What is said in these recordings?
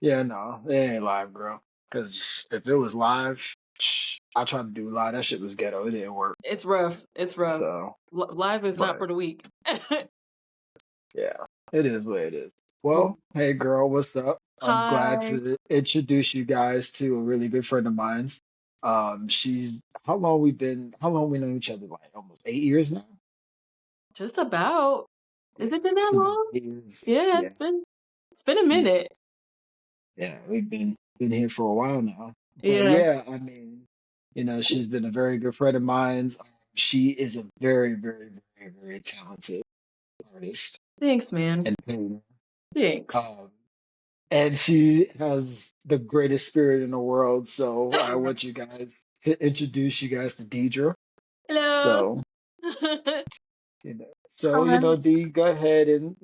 Yeah, no, it ain't live, girl. Because if it was live, I tried to do live. That shit was ghetto. It didn't work. It's rough. It's rough. So, Live is not but for the weak. yeah, it is what it is. Well, hey, girl, what's up? I'm glad Hi. to introduce you guys to a really good friend of mine's. She's how long we know each other? Like almost 8 years now. Just about. Yeah, Has it been that it's about long? 8 years. Yeah, Yeah, it's been a yeah, minute. yeah. We've been here for a while now. But Yeah. yeah, I mean, she's been a very good friend of mine. She is a very, very, very, very talented artist Thanks, man. and painter. Thanks. Um, and she has the greatest spirit in the world. So I want you guys to introduce you guys to Deidra. Hello. So, Hi. Dee, go ahead and,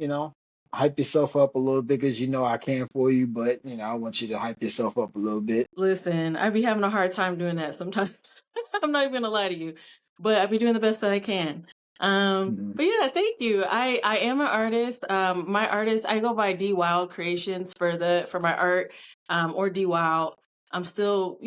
hype yourself up a little bit because I can for you, but I want you to hype yourself up a little bit. Listen, I be having a hard time doing that sometimes. I'm not even gonna lie to you, but I be doing the best that I can. Mhm. But yeah, thank you. I am an artist. My artist, I go by DwildeCreations for my art, or DWild. I'm still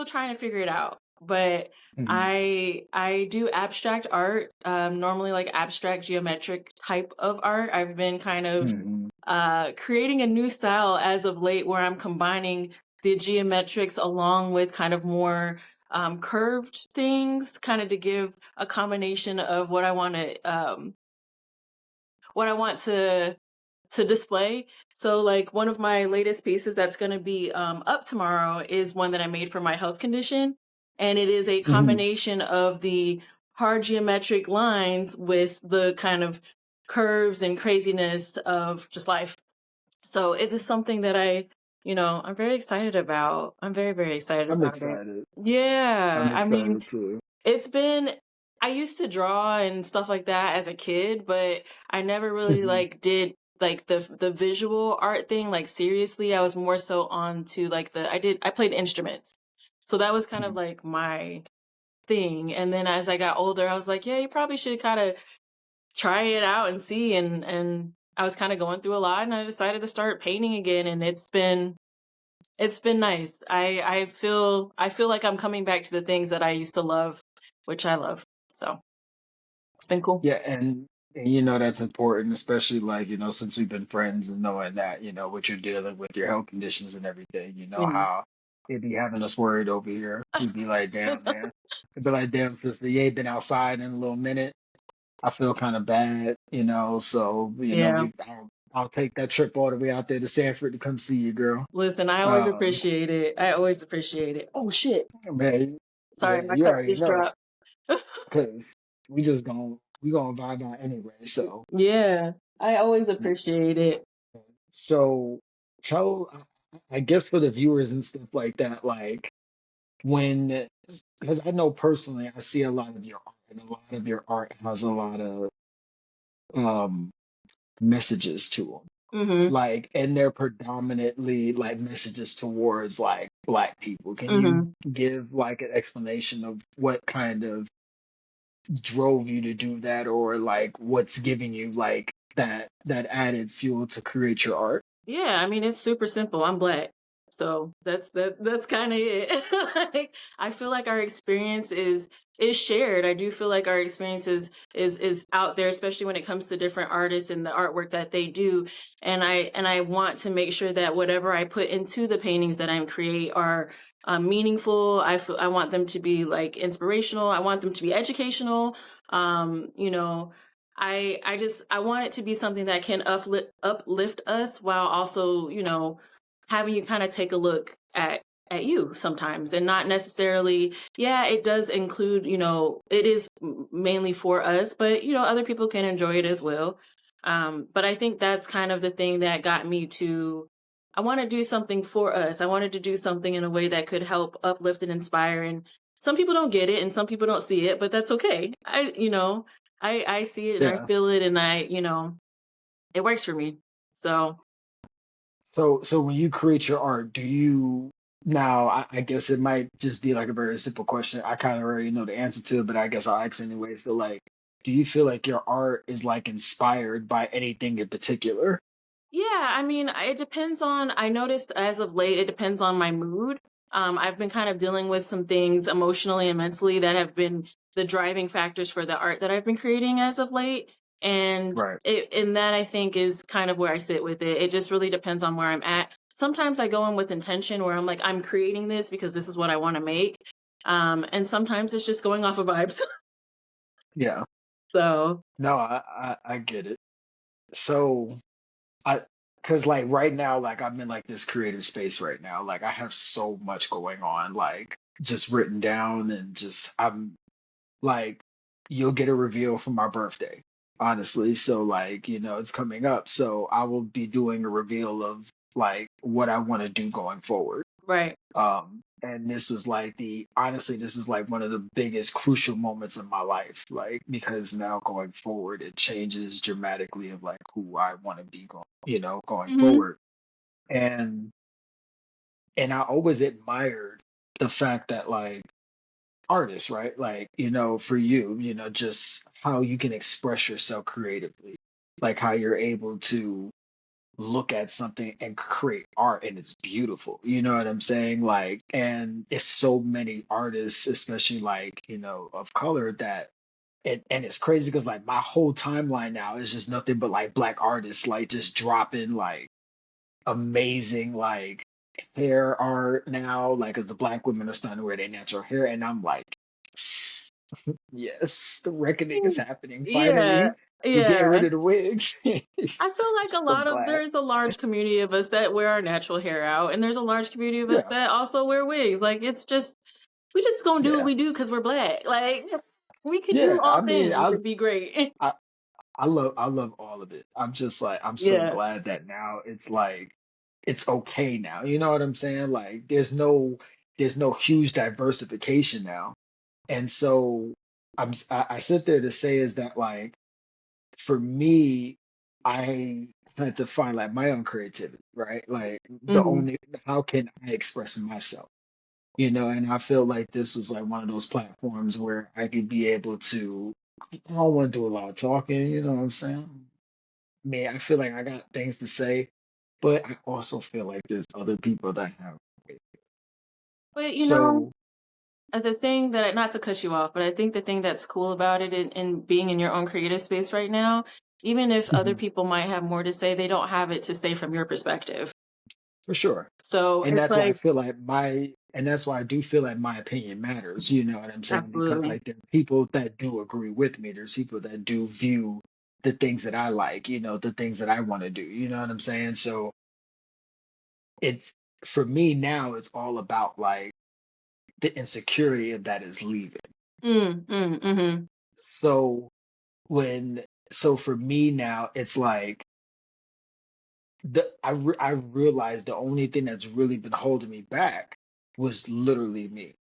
trying to figure it out. But Mhm. I do abstract art, normally like abstract geometric type of art. I've been kind of Mhm. creating a new style as of late where I'm combining the geometrics along with kind of more curved things, kind of to give a combination of what I want to display. So like one of my latest pieces that's going to be up tomorrow is one that I made for my health condition, and it is a Mhm. combination of the hard geometric lines with the kind of curves and craziness of just life. So it is something that I'm very excited about. I'm very, very excited I'm about it. excited. Yeah. I'm I mean, excited too. it's been, I used to draw and stuff like that as a kid, but I never really Mhm. like did like the visual art thing like seriously. I was more so on to like I played instruments. So that was kind of Mhm. like my thing. And then as I got older, I was like, yeah, you probably should kind of try it out and see, and I was kind of going through a lot, and I decided to start painting again, and it's been nice. I feel like I'm coming back to the things that I used to love, which I love. So it's been cool. Yeah, and that's important, especially like, since we've been friends and knowing that, what you're dealing with your health conditions and everything, Yeah. how it be having us worried over here. We'd be like, damn, man. It'd be like, damn, sister, you ain't been outside in a little minute. I feel kind of bad, so, Yeah. I'll take that trip all the way out there to Sanford to come see you, girl. Listen, I always Um, appreciate it. I always appreciate it. Oh shit. man, Sorry, yeah, my you cup already just know, dropped. because we gonna vibe out anyway, so. Yeah. I always appreciate it. So tell, I guess for the viewers and stuff like that, like when, because I know personally, I see a lot of your art, and a lot of your art has a lot of um messages to them, Mhm. like, and they're predominantly like messages towards like Black people. Can you Mhm. give like an explanation of what kind of drove you to do that, or like what's giving you like that added fuel to create your art? Yeah, I mean, it's super simple. I'm Black. So that's kind of it. Like, I feel like our experience is shared. I do feel like our experience is out there, especially when it comes to different artists and the artwork that they do. And I want to make sure that whatever I put into the paintings that I create are meaningful. I want them to be like inspirational. I want them to be educational. Um, you know, I want it to be something that can uplift us while also, having you kind of take a look at you sometimes, and not necessarily, yeah, it does include, it is mainly for us, but other people can enjoy it as well. But I think that's kind of the thing that got me to, I want to do something for us. I wanted to do something in a way that could help uplift and inspire, and some people don't get it and some people don't see it, but that's okay. I see it and I Yeah. feel it, and it works for me. So, So when you create your art, do you now? I guess it might just be like a very simple question. I kind of already know the answer to it, but I guess I'll ask anyway. So like, do you feel like your art is like inspired by anything in particular? Yeah, I mean, it depends on, I noticed as of late, it depends on my mood. I've been kind of dealing with some things emotionally and mentally that have been the driving factors for the art that I've been creating as of late. And Right. and that I think is kind of where I sit with it. It just really depends on where I'm at. Sometimes I go in with intention where I'm like, I'm creating this because this is what I want to make. And sometimes it's just going off of vibes. Yeah. So, No, I get it. So I, cause like right now, like I'm in like this creative space right now. Like I have so much going on, like just written down and just I'm like you'll get a reveal for my birthday, honestly. So like, it's coming up. So I will be doing a reveal of like what I want to do going forward. right, And this was like honestly, this is like one of the biggest crucial moments of my life, like because now going forward, it changes dramatically of like who I want to be going hmm, forward. And I always admired the fact that like artists, right? Like, for you, just how you can express yourself creatively, like how you're able to look at something and create art and it's beautiful. You know what I'm saying? Like, and it's so many artists, especially like, of color that and it's crazy because like my whole timeline now is just nothing but like black artists like just dropping like amazing like hair art now, like as the black women are starting to wear their natural hair, and I'm like, yes, the reckoning is happening. yeah, Finally, we're getting yeah. rid of the wigs. I feel I'm like a so lot of glad. there's a large community of us that wear our natural hair out, and there's a large community of us Yeah, that also wear wigs. Like it's just we just gonna do what yeah, we do because we're black. Like we could do yeah. I all mean, things and be great. I I love all of it. I'm just like I'm so Yeah. glad that now it's like it's okay now. You know what I'm saying? Like there's no huge diversification now. And so I sit there to say is that like for me, I had to find like my own creativity, right? Like Hmm. how can I express myself? And I feel like this was like one of those platforms where I could be able to, I don't want to do a lot of talking, you know what I'm saying? I mean, I feel like I got things to say, but I also feel like there's other people that have. But So, the thing that not to cut you off, but I think the thing that's cool about it in being in your own creative space right now, even if other mhm, people might have more to say, they don't have it to say from your perspective. for sure. So And it's that's why I like feel like and that's why I do feel like my opinion matters, you know what I'm saying? Because absolutely. like there are people that do agree with me. There's people that do view the things that I like, the things that I want to do, you know what I'm saying? So it's for me now, it's all about like the insecurity of that is leaving. Mm-hmm. So when, so for me now, it's like I realized the only thing that's really been holding me back was literally me.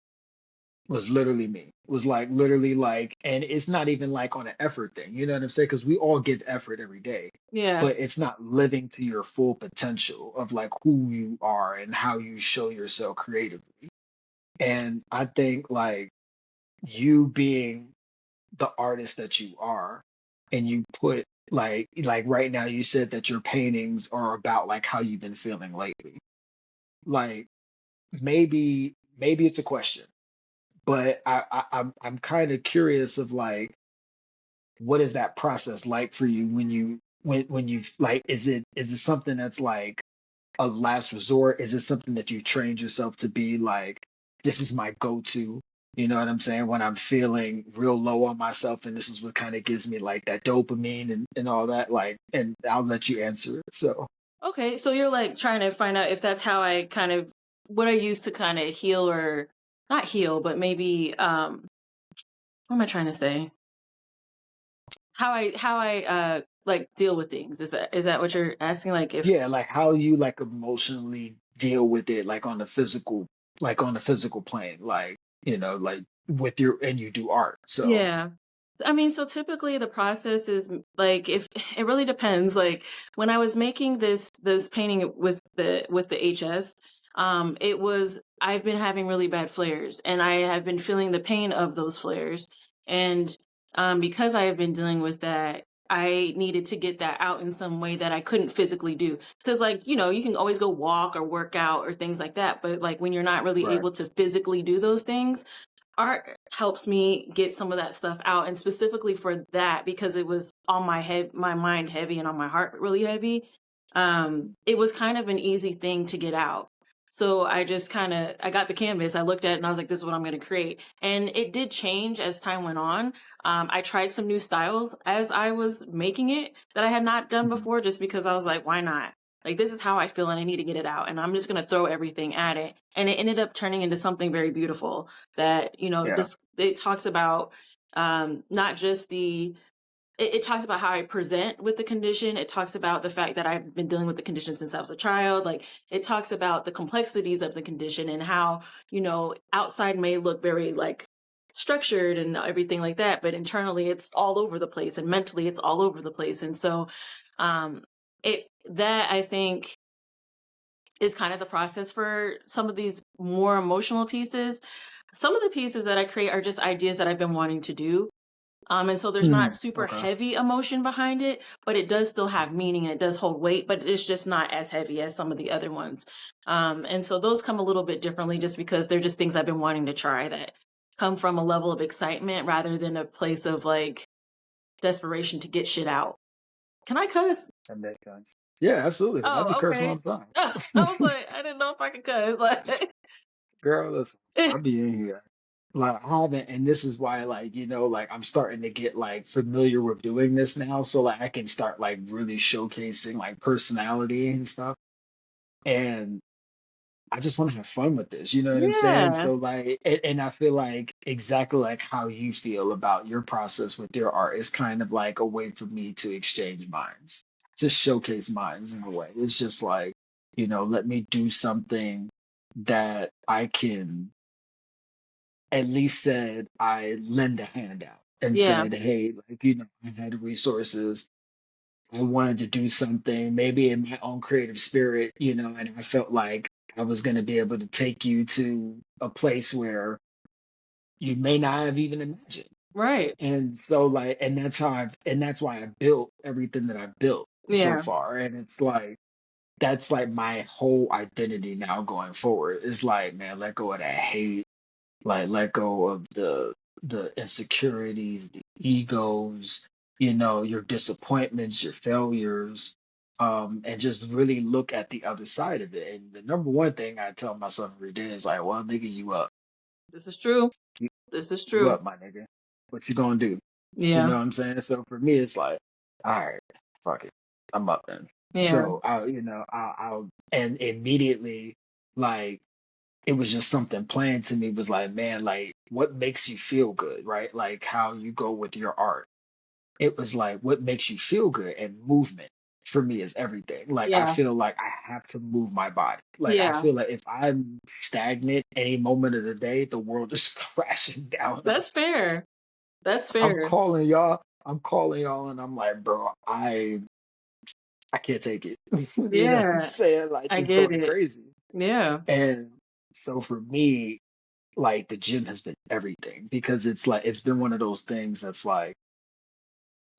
Was literally me. Was like literally like, and it's not even like on an effort thing. You know what I'm saying? Because we all give effort every day, Yeah. but it's not living to your full potential of like who you are and how you show yourself creatively. And I think like you being the artist that you are, and you put like right now you said that your paintings are about like how you've been feeling lately. Like maybe it's a question, but I'm kind of curious of like what is that process like for you when you like is it something that's like a last resort? Is it something that you trained yourself to be like, this is my go-to? You know what I'm saying? When I'm feeling real low on myself, and this is what kind of gives me like that dopamine and all that. Like, and I'll let you answer it. So, Okay. So you're like trying to find out if that's how I kind of what I use to kind of heal or not heal, but maybe what am I trying to say? How I like deal with things. Is that what you're asking? Like if yeah, like how you like emotionally deal with it, like on the physical plane, like, like with your, and you do art. So, yeah. I mean, so typically the process is like if it really depends. Like when I was making this painting with the HS, it was I've been having really bad flares, and I have been feeling the pain of those flares, and because I have been dealing with that. I needed to get that out in some way that I couldn't physically do. Because, like, you can always go walk or work out or things like that. But, like, when you're not really Right. able to physically do those things, art helps me get some of that stuff out. And specifically for that, because it was on my mind heavy and on my heart really heavy, it was kind of an easy thing to get out. So I got the canvas, I looked at it and I was like, this is what I'm going to create. And it did change as time went on. I tried some new styles as I was making it that I had not done Mhm. before, just because I was like, why not? Like, this is how I feel and I need to get it out. And I'm just going to throw everything at it. And it ended up turning into something very beautiful that, Yeah. it talks about, not just it talks about how I present with the condition. It talks about the fact that I've been dealing with the condition since I was a child. Like, it talks about the complexities of the condition and how, outside may look very like structured and everything like that, but internally it's all over the place and mentally it's all over the place. And so, that I think is kind of the process for some of these more emotional pieces. Some of the pieces that I create are just ideas that I've been wanting to do. And so there's not super Okay. heavy emotion behind it, but it does still have meaning and it does hold weight, but it's just not as heavy as some of the other ones. And so those come a little bit differently just because they're just things I've been wanting to try that come from a level of excitement rather than a place of like desperation to get shit out. Can I cuss? That makes sense. Yeah, absolutely. 'Cause I'd be Oh, cursing all okay. the I time. was like, I didn't know if I could cuss. Like, Girl, listen, I'll be in here. Like I haven't, and this is why, like, like I'm starting to get like familiar with doing this now, so like I can start like really showcasing like personality and stuff. And I just want to have fun with this, you know what I'm saying? yeah, So like, and I feel like exactly like how you feel about your process with your art is kind of like a way for me to exchange minds, to showcase minds in a way. It's just like, let me do something that I can at least said I lend a hand out and yeah, said, hey, like, I had resources. I wanted to do something, maybe in my own creative spirit, and I felt like I was going to be able to take you to a place where you may not have even imagined. right. And so, like, and that's why I built everything that I built so Yeah, far. And it's like, that's like my whole identity now going forward is like, man, let go of that hate, like let go of the insecurities, the egos, your disappointments, your failures, and just really look at the other side of it. And the number one thing I tell myself every day is like, well, nigga, you up. this is true. You, This is you true. up, my nigga. What you gonna do? You Yeah, know what I'm saying? So for me, it's like, all right, fuck it. I'm up then. yeah, So I'll and immediately, like, it was just something playing to me was like, man, like what makes you feel good, right? Like how you go with your art. It was like what makes you feel good, and movement for me is everything. Like I yeah, feel like I have to move my body. Like I yeah. feel like if I'm stagnant any moment of the day, the world is crashing down on That's me. fair. That's I'm fair. calling y'all. I'm calling y'all and I'm like, bro, I can't take it. You know what I'm Yeah, saying? Like I just get going it. crazy. Yeah, And so for me, like the gym has been everything because it's like it's been one of those things that's like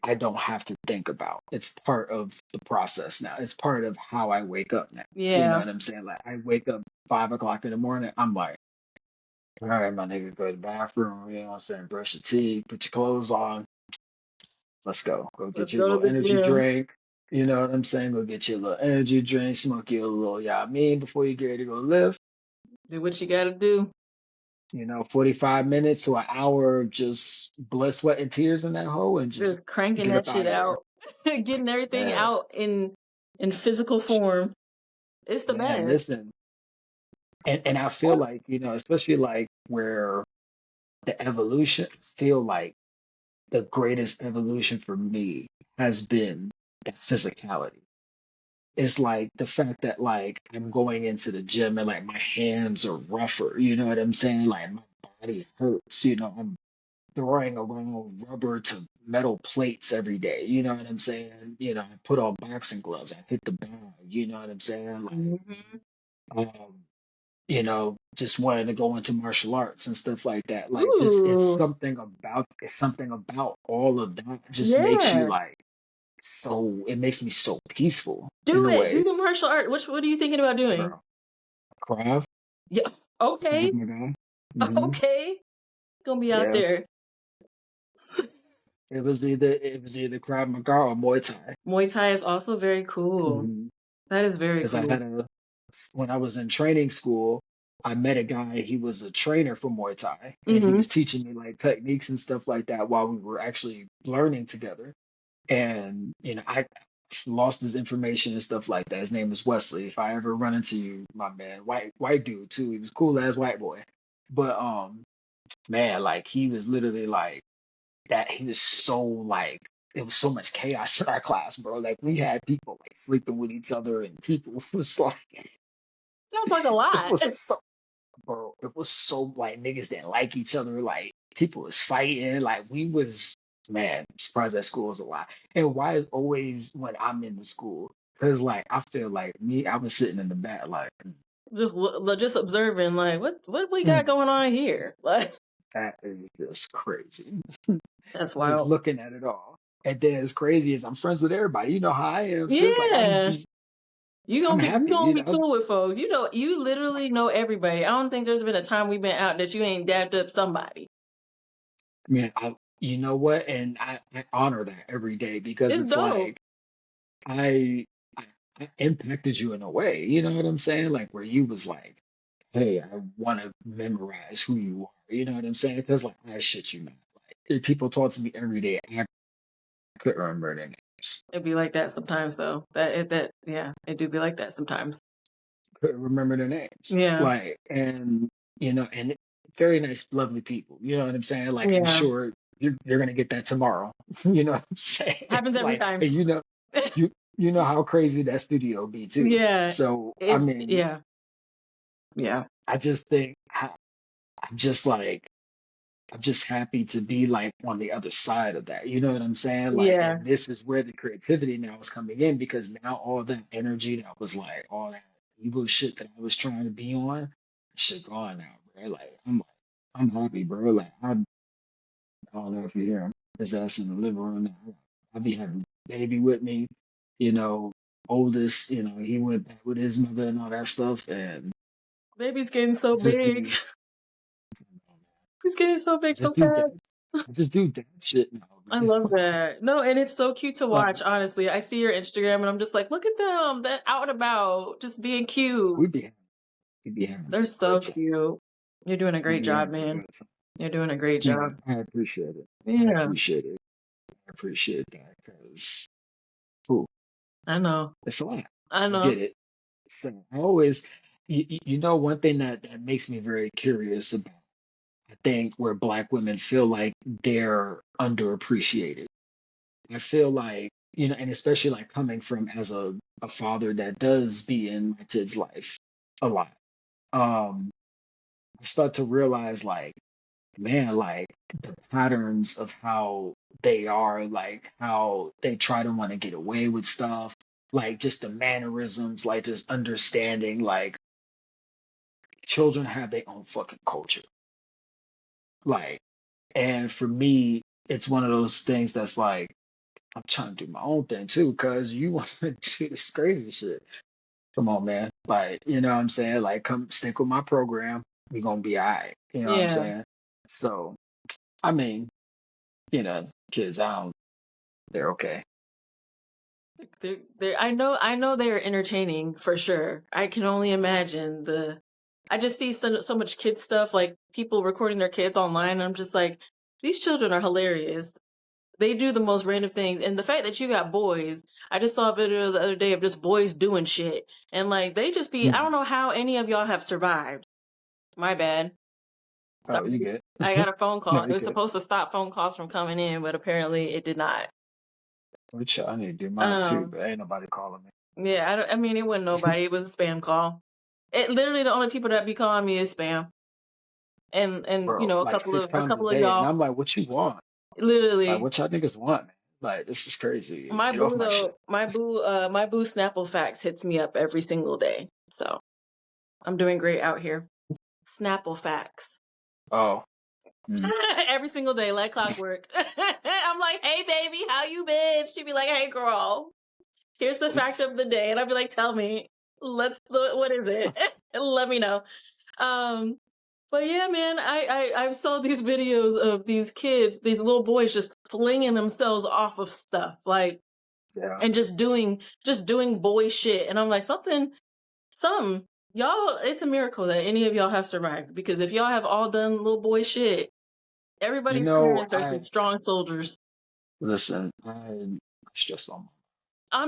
I don't have to think about. It's part of the process now. It's part of how I wake up now. You know yeah. what I'm saying? Like I wake up 5 o'clock in the morning, I'm like, all right, my nigga, go to the bathroom, you know what I'm saying? Brush your teeth, put your clothes on, let's go. Go Let's get you a go to little the energy gym. drink. You know what I'm saying? Go get you a little energy drink, smoke you a little, yeah, I mean, before you get ready to go lift. Do what you gotta do. 45 minutes to an hour of just blood, sweat, and tears in that hole and just Just cranking get that up shit out of there. out, getting everything Yeah. out in physical form. It's the Man, best. listen. And I feel like, especially like where the evolution, I feel like the greatest evolution for me has been the physicality. It's like the fact that like I'm going into the gym and like my hands are rougher, you know what I'm saying? Like my body hurts, I'm throwing around rubber to metal plates every day. You know what I'm saying? I put on boxing gloves. I hit the bag. You know what I'm saying? Hmm. Um, just wanted to go into martial arts and stuff like that. Like, just Ooh, it's something about all of that just makes you yeah. like. so it makes me so peaceful in Do a it. Do way, the martial art. What are you thinking about doing? bro. Krav, Yes. Krav Okay. Maga. Hmm. Okay. Gonna be out Yeah, there. it was either Krav Maga or Muay Thai. Muay Thai is also very cool. Hmm. That is very Because I cool. had when I was in training school, I met a guy. He was a trainer for Muay Thai, and he Mm-hmm. was teaching me like techniques and stuff like that while we were actually learning together. And I lost his information and stuff like that. His name is Wesley. If I ever run into you, my man, white dude too. He was cool as white boy. But man, like he was literally like that. He was so like there was so much chaos in our class, bro. Like we had people like sleeping with each other, and people was like Sounds like a it lot. was so bro. It was so like niggas didn't like each other. Like people was fighting. Like we was man. I'm surprised that school was a lot. And why is always when I'm in the school? Because like I feel like me, I was sitting in the back like Just observing, like what we got "Mm, going on here. Like that is just crazy. that's Just wild. looking at it all. And then as crazy as I'm friends with everybody, you know how I am, sis. Like I just Yeah. be, I'm You happy, gonna be cool with folks. You literally know everybody. I don't think there's been a time we've been out that you ain't dapped up somebody. Man, you know what? And I honor that every day because It's it's dope. like I I impacted you in a way. You know what I'm saying? Like where you was like, hey, I want to memorize who you are. You know what I'm saying? Because like I shit you not. Like if people talk to me every day, I couldn't remember their names. It'd be like that sometimes though. Yeah, it do be like that sometimes. Couldn't remember their names. Yeah. Like and and very nice, lovely people. You know what I'm saying? Like I'm Yeah. sure you're gonna get that tomorrow. You know what I'm saying? Happens every Like time. and you you know how crazy that studio be too. Yeah. So I mean, Yeah. Yeah. I just think I'm just like I'm just happy to be like on the other side of that. You know what I'm saying? Like, Yeah. and this is where the creativity now is coming in because now all that energy that was like all that evil shit that I was trying to be on, shit gone now, bro. I'm happy, bro. Like I don't know if you hear him, his ass in the living room now. I be having baby with me, you know, oldest, he went back with his mother and all that stuff, and Baby's getting I so just big. do, He's getting so I big so just do that, fast. I just do that shit now, I man. love that. No, and it's so cute to Like watch, honestly. I see your Instagram and I'm just like, look at them. That out and about, just being cute. we be having, we be having They're a good so time. cute. You're doing a We great be job, having a man. good time. You're doing a great Yeah, job. I appreciate it. I Yeah, appreciate it. I appreciate that because I know. it's a lot. I I know. get it. So I always, one thing that makes me very curious about, I think, where Black women feel like they're underappreciated. I feel like, and especially like coming from as a father that does be in my kid's life a lot. Um, I start to realize like, man, like the patterns of how they are, like how they try to want to get away with stuff, like just the mannerisms, like just understanding, like children have their own fucking culture. Like, and for me, it's one of those things that's like, I'm trying to do my own thing too, because you want to do this crazy shit. Come on, man. Like, you know what I'm saying? Like, come stick with my program. We're going to be all right. You know what I'm Yeah. saying? So, I mean, kids, they're okay. I know they're entertaining for sure. I can only imagine I just see so much kid stuff, like people recording their kids online. And I'm just like, these children are hilarious. They do the most random things. And the fact that you got boys, I just saw a video the other day of just boys doing shit. And like, they just be, I don't Mhm. know how any of y'all have survived. My bad. Oh, you Sorry. good. I got a phone call. No, It you was good. supposed to stop phone calls from coming in, but apparently it did not. Which I need to do mine too, Um, but ain't nobody calling yeah, I mean, it wasn't me. nobody. It was a spam call. It literally the only people that be calling me is spam. And Bro, a like couple six of times a y'all. day. And I'm like, what you want? Like, Literally. what y'all niggas want, man? Like, this is crazy. My Get off boo my shit. though, my boo Snapple Facts hits me up every single day. So I'm doing great out here. Snapple Facts. Oh, Mm. Every single day, like clockwork. I'm like, hey, baby, how you been? She'd be like, hey, girl, here's the fact of the day. And I'd be like, tell me, what is it? Let me know. Um, but yeah, man, I saw these videos of these kids, these little boys just flinging themselves off of stuff, like, Yeah. and just doing boy shit. And I'm like, something, y'all, it's a miracle that any of y'all have survived, because if y'all have all done little boy shit, You everybody's know, parents are some strong soldiers. listen, I stressed on my, but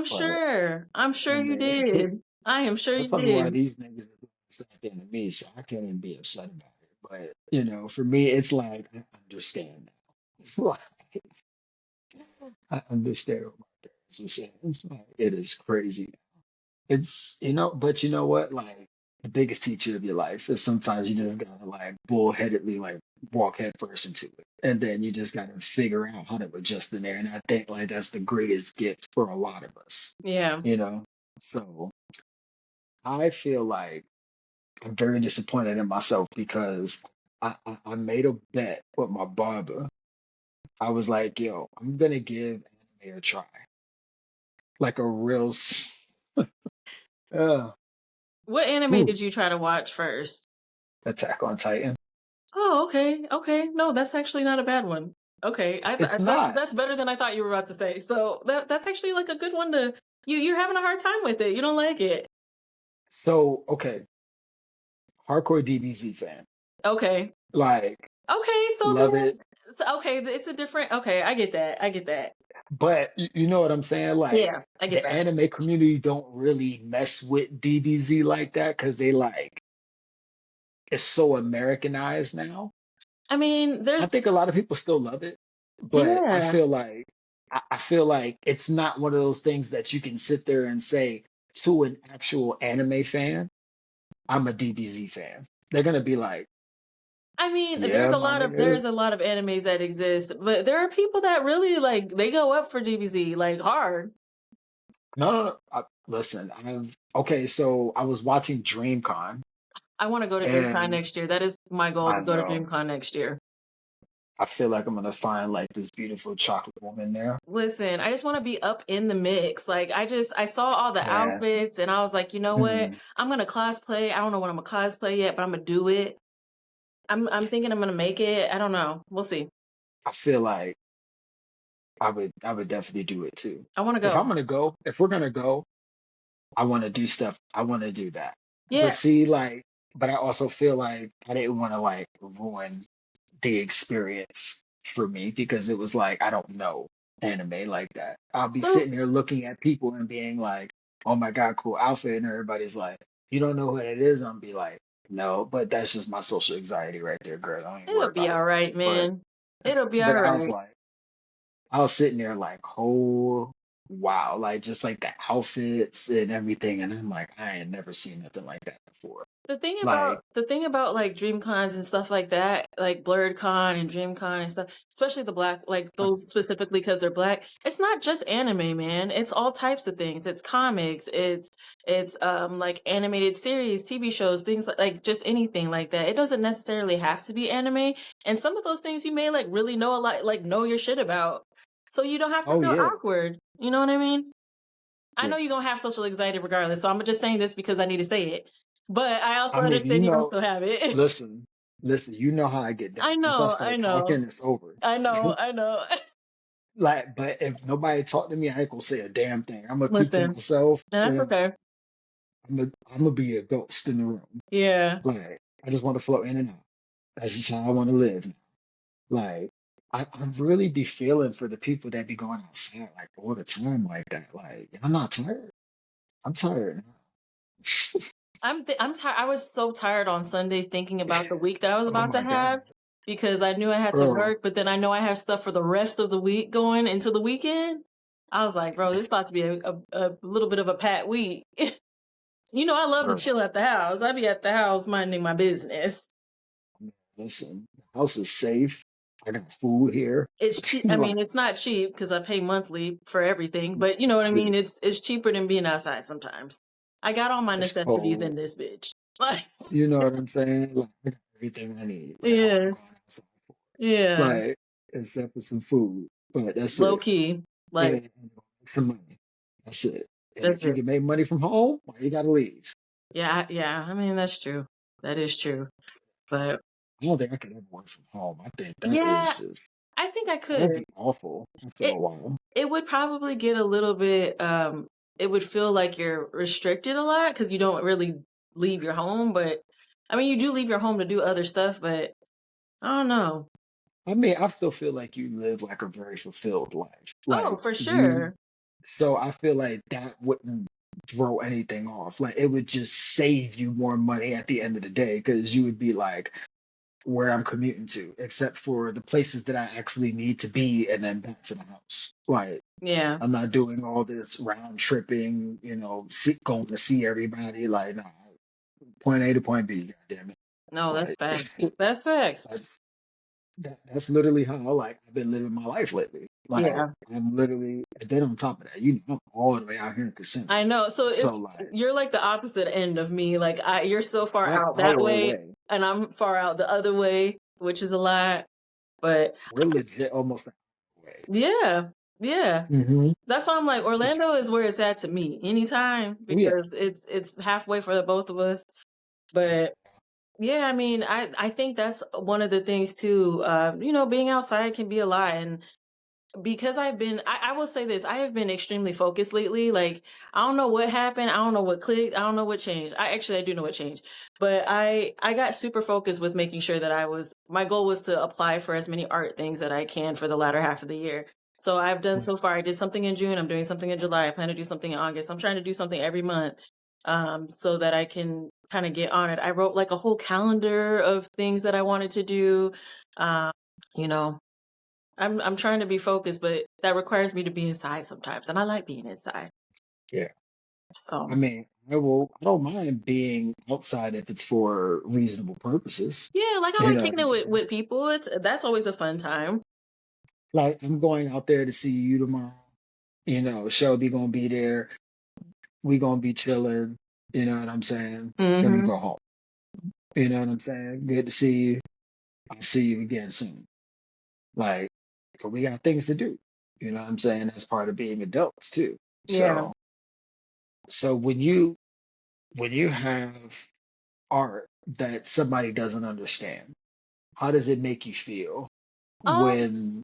I'm sure you and did. I am sure that's you probably why did. these niggas are doing the same thing to me, so I can't even be upset about it. But you know, for me, it's like I understand now. Like, I understand what my parents were saying. It's like, it is crazy. It's but you know what? Like the biggest teacher of your life is sometimes you just gotta like bullheadedly like walk headfirst into it, and then you just gotta figure out how to adjust in there. And I think like that's the greatest gift for a lot of us, Yeah. you know. So I feel like I'm very disappointed in myself because I made a bet with my barber. I was like, yo, I'm gonna give anime a try, like a real, uh, What anime whew, did you try to watch first? Attack on Titan. Oh, okay. Okay. No, that's actually not a bad one. Okay. It's not. That's better than I thought you were about to say. So that's actually like a good one to you're having a hard time with it. You don't like it. So, okay, hardcore DBZ fan. Okay. Like, Okay, so love it. okay, it's a different okay, I get that. I get that. But you know what I'm saying? Like, Yeah, I get the that. anime community don't really mess with DBZ like that because they like, it's so Americanized now. I mean, I there's think a lot of people still love it, but yeah. I feel like it's not one of those things that you can sit there and say to an actual anime fan, I'm a DBZ fan. They're gonna be like, I mean, yeah, my nigga. there's a lot of animes that exist, but there are people that really like they go up for DBZ like hard. No, no, no. Listen, okay. So I was watching DreamCon, I want to go to DreamCon and next year. That is my goal I to go to know DreamCon next year. I feel like I'm gonna find like this beautiful chocolate woman there, Listen, I just want to be up in the mix. Like I saw all the man. outfits and I was like, you know what? Mm, I'm gonna cosplay. I don't know what I'm gonna cosplay yet, but I'm gonna do it. I'm thinking I'm gonna make it. I don't know. We'll see. I feel like I would definitely do it too. I want to go. If we're gonna go, I want to do stuff. I want to do that. But Yeah. see, like, but I also feel like I didn't want to like ruin the experience for me because it was like I don't know anime like that. I'll be Well, sitting there looking at people and being like, "Oh my God, cool outfit," and everybody's like, "You don't know what it is?" I'm be like, "No," but that's just my social anxiety right there, girl. Don't even it'll worry be about it. all right, But man. It'll be all but I was right. like, I was sitting there like, oh wow, like just like the outfits and everything, and I'm like, I ain't never seen nothing like that before. Like, The thing about like dream cons and stuff like that, like blurred con and dream con and stuff, especially the black, like those specifically because they're black, it's not just anime, man. It's all types of things. It's comics, it's like animated series, TV shows, things like just anything like that. It doesn't necessarily have to be anime. And some of those things you may like really know a lot, like know your shit about. So you don't have to oh feel yeah, awkward. You know what I mean? I yeah. know you're gonna have social anxiety regardless, so I'm just saying this because I need to say it. But I I also mean, understand you're gonna still have it. listen, listen, you know how I get down. Once I I start know, talking, it's over. I know. Like, but if nobody talk to me, I ain't gonna say a damn thing. I'm gonna keep to Listen, myself, that's and okay. I'm gonna be a ghost in the room. Yeah. Like, I just want to float in and out. That's just how I want to live. Like, I really be feeling for the people that be going outside like all the time like that. Like, I'm not tired. I'm tired I'm tired. I was so tired on Sunday thinking now. about the week that I was Oh about to my God. have because I knew I had to Bro, work, but then I know I have stuff for the rest of the week going into the weekend. I was like, bro, this is about to be a little bit of a pat week. You know, I love to bro, chill at the house. I be at the house minding my business. listen, the house is safe. I got food here. It's cheap. I mean, Like, it's not cheap because I pay monthly for everything, but you know what I mean? shit, It's cheaper than being outside sometimes. I got all my it's necessities cold. in this bitch. Like, You know what I'm saying? Like, I got everything I need. Like, I'm yeah. not going outside. Yeah, like except for some food. But that's low it. key. Like, And some money. That's it. And that's if you it. can make money from home, why you gotta leave? Yeah, yeah. I mean, that's true. That is true. But I don't think I could ever work from home. I think that yeah, is just I think I that'd could. be awful after It a while. it would probably get a little bit it would feel like you're restricted a lot because you don't really leave your home, but I mean you do leave your home to do other stuff, but I don't know. I mean, I still feel like you live like a very fulfilled life. Oh, Like for you, sure. so I feel like that wouldn't throw anything off. Like it would just save you more money at the end of the day because you would be like, where I'm commuting to, except for the places that I actually need to be and then back to the house. Like Yeah. I'm not doing all this round tripping, going to see everybody. Like, nah, point A to point B, God damn it. No, that's Like facts. That's facts. that's that's literally how like I've been living my life lately. Like Yeah. I'm literally, and then on top of that, I'm all the way out here in Kissimmee. I know. So So like you're like the opposite end of me. Like you're so far out that hour way away, and I'm far out the other way, which is a lot. But we're legit almost an hour away. yeah. Yeah. Mm-hmm. That's why I'm like Orlando is where it's at to me anytime Oh yeah, because it's halfway for the both of us. But yeah, I mean, I think that's one of the things too. Being outside can be a lot, and because I will say this, I have been extremely focused lately. Like, I don't know what happened. I don't know what clicked. I don't know what changed. I do know what changed, but I got super focused with making sure that my goal was to apply for as many art things that I can for the latter half of the year. So I've done so far. I did something in June. I'm doing something in July. I plan to do something in August. I'm trying to do something every month, so that I can kind of get on it. I wrote like a whole calendar of things that I wanted to do. Um, you know, I'm trying to be focused, but that requires me to be inside sometimes, and I like being inside. yeah. So I mean, I don't mind being outside if it's for reasonable purposes. yeah, like I You like know what kicking I'm it with saying? people. That's always a fun time. Like I'm going out there to see you tomorrow. Shelby gonna be there. We gonna be chilling. You know what I'm saying? Then we Hmm. go home. You know what I'm saying? Good to see you. I'll see you again soon. Like, but we got things to do. You know what I'm saying? That's part of being adults too. Yeah. So when you have art that somebody doesn't understand, how does it make you feel Um. when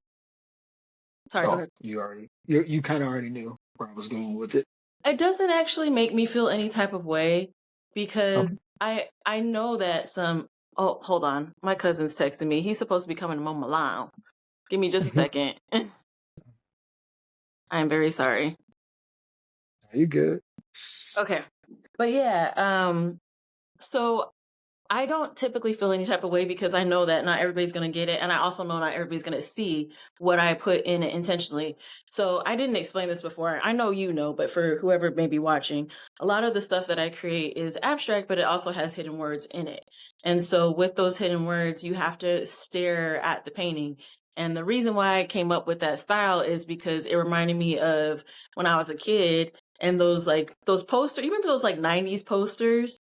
Sorry. Go oh ahead. you kind of already knew where I was going with it. It doesn't actually make me feel any type of way Okay. because I know that some. Oh, hold on. My cousin's texting me. He's supposed to be coming to mow my lawn. Give me just a Mhm. second. I am very sorry. Are you good? Okay. But yeah, so I don't typically feel any type of way because I know that not everybody's going to get it. And I also know not everybody's going to see what I put in it intentionally. So I didn't explain this before. I know you know, but for whoever may be watching, a lot of the stuff that I create is abstract, but it also has hidden words in it. And so with those hidden words, you have to stare at the painting. And the reason why I came up with that style is because it reminded me of when I was a kid and those posters. You remember those like 90s posters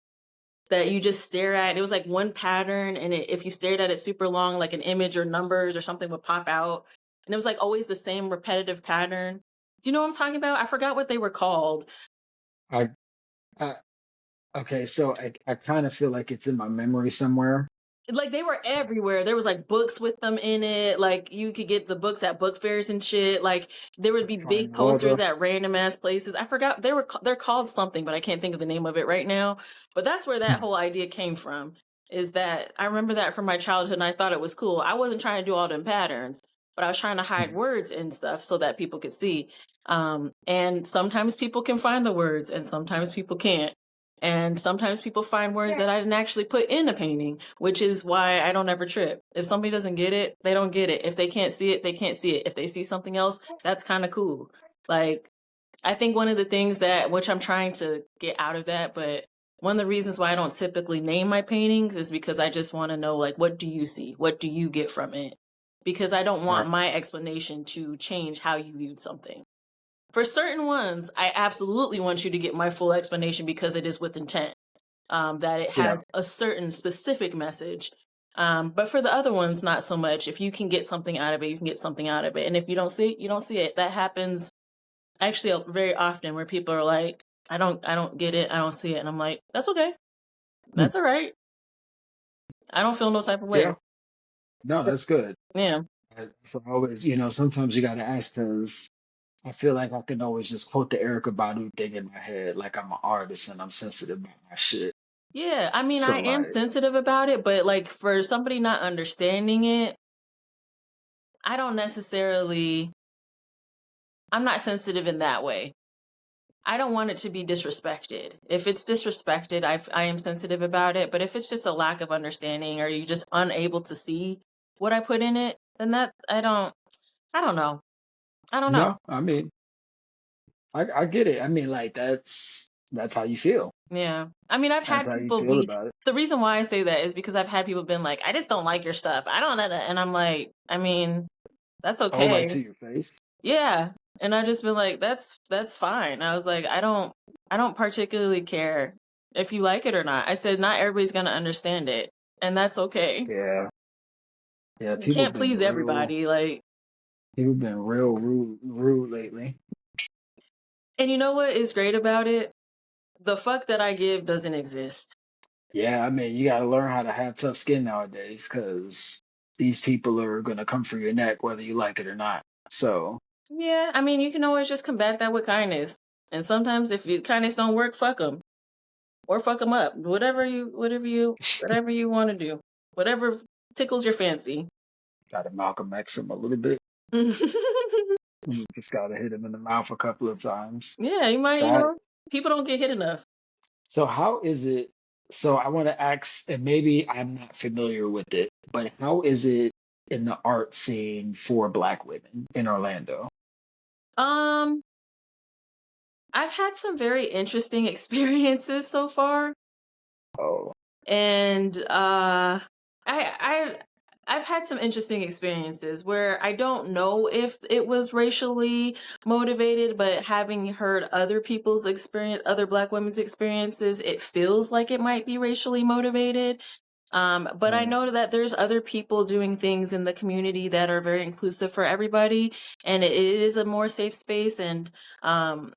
that you just stare at? It was like one pattern, and if you stared at it super long, like an image or numbers or something would pop out. And it was like always the same repetitive pattern. Do you know what I'm talking about? I forgot what they were called. I, I okay, so I kind of feel like it's in my memory somewhere. Like they were everywhere. There was like books with them in it. Like you could get the books at book fairs and shit. Like there would be Trying big to posters order. at random ass places. I forgot they're called something, but I can't think of the name of it right now. But that's where that whole idea came from. Is that I remember that from my childhood and I thought it was cool. I wasn't trying to do all them patterns, but I was trying to hide words and stuff so that people could see. And sometimes people can find the words and sometimes people can't. And sometimes people find words that I didn't actually put in a painting, which is why I don't ever trip. If somebody doesn't get it, they don't get it. If they can't see it, they can't see it. If they see something else, that's kind of cool. Like, I think one of the things which I'm trying to get out of that, but one of the reasons why I don't typically name my paintings is because I just want to know, like, what do you see? What do you get from it? Because I don't want Right. my explanation to change how you viewed something. For certain ones, I absolutely want you to get my full explanation because it is with intent, that it Yeah. has a certain specific message. But for the other ones, not so much. If you can get something out of it, you can get something out of it. And if you don't see it, you don't see it. That happens actually very often where people are like, I don't get it. I don't see it. And I'm like, that's okay. Hmm. That's all right. I don't feel no type of way. Yeah. No, that's good. Yeah. So I always, sometimes you got to ask because I feel like I can always just quote the Erica Badu thing in my head, like I'm an artist and I'm sensitive about my shit. Yeah. I mean, So I am like, sensitive about it, but like for somebody not understanding it, I don't necessarily, I'm not sensitive in that way. I don't want it to be disrespected. If it's disrespected, I am sensitive about it. But if it's just a lack of understanding or you just unable to see what I put in it, then that I don't know. I don't know. no, I mean, I get it. I mean, like that's how you feel. Yeah. I mean, I've That's had how you people feel be, about it. the reason why I say that is because I've had people been like, I just don't like your stuff. I don't know that. And I'm like, I mean, that's Oh, like okay. to your face. Yeah. And I just been like, that's fine. I was like, I don't particularly care if you like it or not. I said not everybody's gonna understand it. And that's okay. Yeah. Yeah, You can't please everybody. Like, people been real rude lately. and you know what is great about it? The fuck that I give doesn't exist. Yeah, I mean, you got to learn how to have tough skin nowadays because these people are going to come for your neck whether you like it or not. So, Yeah, I mean, you can always just combat that with kindness. And sometimes if your kindness don't work, fuck them or fuck them up. Whatever you want to do. Whatever tickles your fancy. got to Malcolm X him a little bit. You just got to hit him in the mouth a couple of times. Yeah, you might, That people don't get hit enough. So how is it? So I want to ask, and maybe I'm not familiar with it, but how is it in the art scene for Black women in Orlando? Um, I've had some very interesting experiences so far. Oh, And I I've had some interesting experiences where I don't know if it was racially motivated, but having heard other people's experience, other Black women's experiences, it feels like it might be racially motivated. But I mm, know that there's other people doing things in the community that are very inclusive for everybody, and it is a more safe space. And um,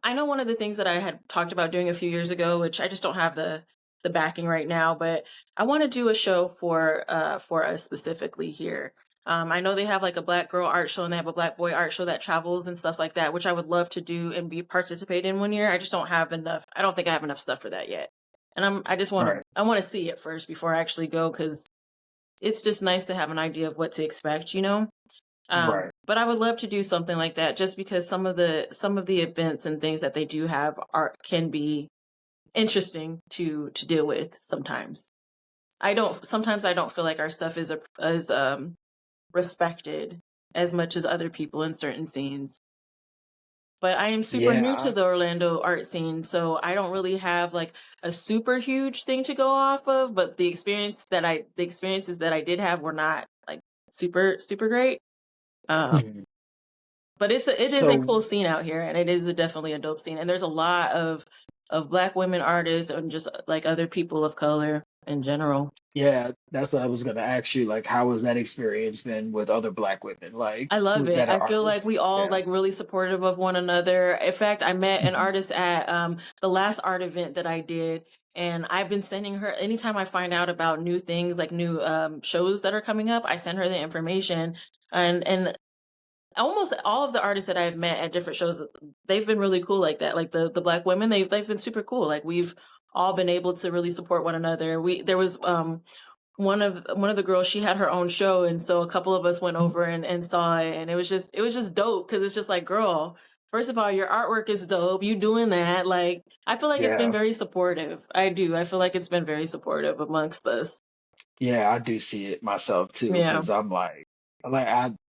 I know one of the things that I had talked about doing a few years ago, which I just don't have the backing right now, but I want to do a show for us specifically here. I know they have like a Black girl art show and they have a Black boy art show that travels and stuff like that, which I would love to do and be participate in one year. I just don't have enough. I don't think I have enough stuff for that yet. And I just want to right, I want to see it first before I actually go because it's just nice to have an idea of what to expect, you know? right. But I would love to do something like that just because some of the events and things that they do have are can be interesting to deal with sometimes. Sometimes I don't feel like our stuff is respected as much as other people in certain scenes. But I am super Yeah, new to the Orlando art scene, so I don't really have like a super huge thing to go off of, but the experiences that I did have were not like super great. Um mhm. But it is a So cool scene out here, and it is definitely a dope scene. And there's a lot of Black women artists and just like other people of color in general. yeah, that's what I was gonna ask you. Like, how has that experience been with other Black women, like I love who it. that I are feel like artists? we all Yeah. like really supportive of one another. In fact, I met an Mhm. artist at the last art event that I did, and I've been sending her anytime I find out about new things, like new shows that are coming up, I send her the information. And almost all of the artists that I've met at different shows, they've been really cool like that. Like the Black women, they've been super cool. Like we've all been able to really support one another. There was one of the girls, she had her own show, and so a couple of us went over and saw it, and it was just dope because it's just like, girl, first of all, your artwork is dope. You doing that. Like I feel like it's been Yeah, very supportive. I do. I feel like it's been very supportive amongst us. yeah, I do see it myself too, Yeah. because I'm like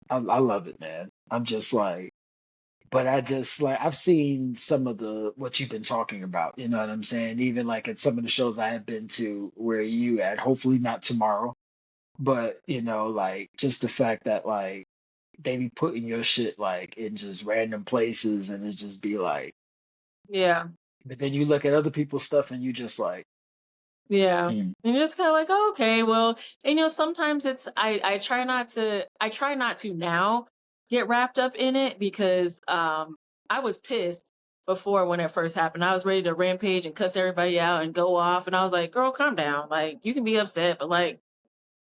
I love it, man. I'm just like. But I just like I've seen some of the what you've been talking about, you know what I'm saying? Even like at some of the shows I have been to where you at, hopefully not tomorrow, but like just the fact that like they be putting your shit like in just random places and it just be like Yeah. but then you look at other people's stuff and you just like, Yeah. Mm. And you're just kind of like, oh, okay, well, and, sometimes I try not to now get wrapped up in it because I was pissed before when it first happened. I was ready to rampage and cuss everybody out and go off. And I was like, girl, calm down. Like, you can be upset, but like,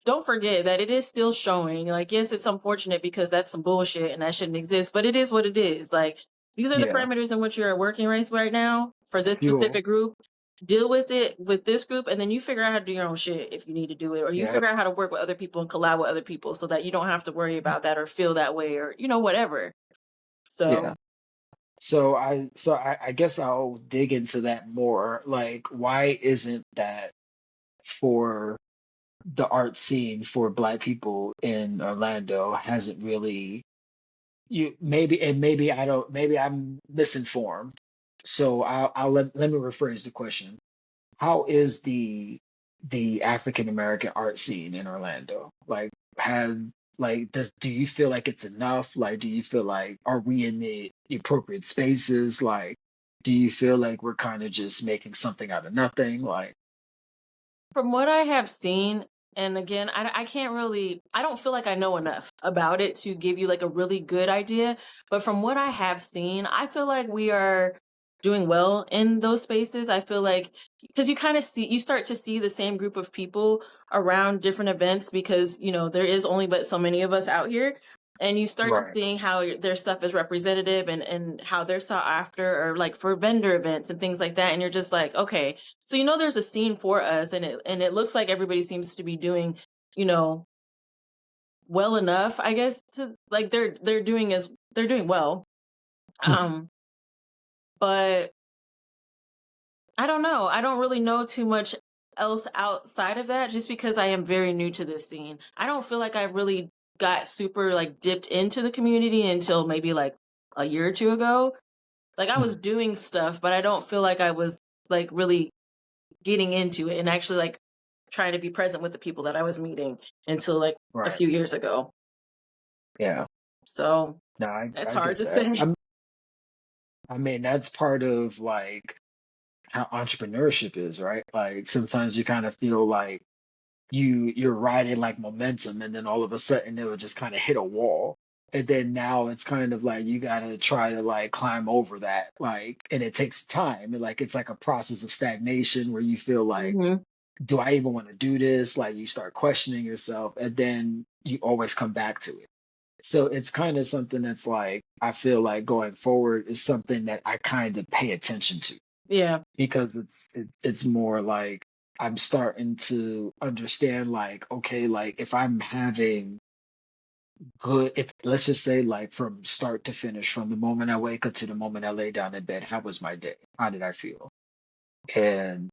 don't forget that it is still showing. Like, yes, it's unfortunate because that's some bullshit and that shouldn't exist, but it is what it is. Like, these are the Yeah, parameters in which you're working right now for this sure. specific group. Deal with it with this group, and then you figure out how to do your own shit if you need to do it, or you Yeah, figure out how to work with other people and collab with other people so that you don't have to worry about that or feel that way or, whatever. yeah. So, So I guess I'll dig into that more. Like, why isn't that for the art scene for Black people in Orlando hasn't really you maybe and maybe I don't maybe I'm misinformed. So I'll let me rephrase the question. How is the African American art scene in Orlando? Like have like do you feel like it's enough? Like do you feel like are we in the appropriate spaces? Like do you feel like we're kind of just making something out of nothing? Like from what I have seen, and again, I don't feel like I know enough about it to give you like a really good idea. But from what I have seen, I feel like we are doing well in those spaces. I feel like because you start to see the same group of people around different events because, there is only but so many of us out here. And you start to right. seeing how their stuff is representative and how they're sought after or like for vendor events and things like that. And you're just like, okay, so there's a scene for us, and it looks like everybody seems to be doing, you know, well enough, I guess, to like they're doing well. Um, but I don't know. I don't really know too much else outside of that, just because I am very new to this scene. I don't feel like I've really got super like dipped into the community until maybe like a year or two ago. Like I was doing stuff, but I don't feel like I was like really getting into it and actually like trying to be present with the people that I was meeting until like a Right. few years ago. Yeah. So No, I it's I hard get to that. say. I mean, that's part of like how entrepreneurship is, right? Like sometimes you kind of feel like you're riding like momentum and then all of a sudden it would just kind of hit a wall. And then now it's kind of like you gotta try to like climb over that. Like and it takes time. And like it's like a process of stagnation where you feel like, Hmm. do I even want to do this? Like you start questioning yourself and then you always come back to it. So it's kind of something that's like I feel like going forward is something that I kind of pay attention to Yeah. because it's more like I'm starting to understand like okay like if I'm having good if let's just say like from start to finish from the moment I wake up to the moment I lay down in bed how was my day, how did I feel, and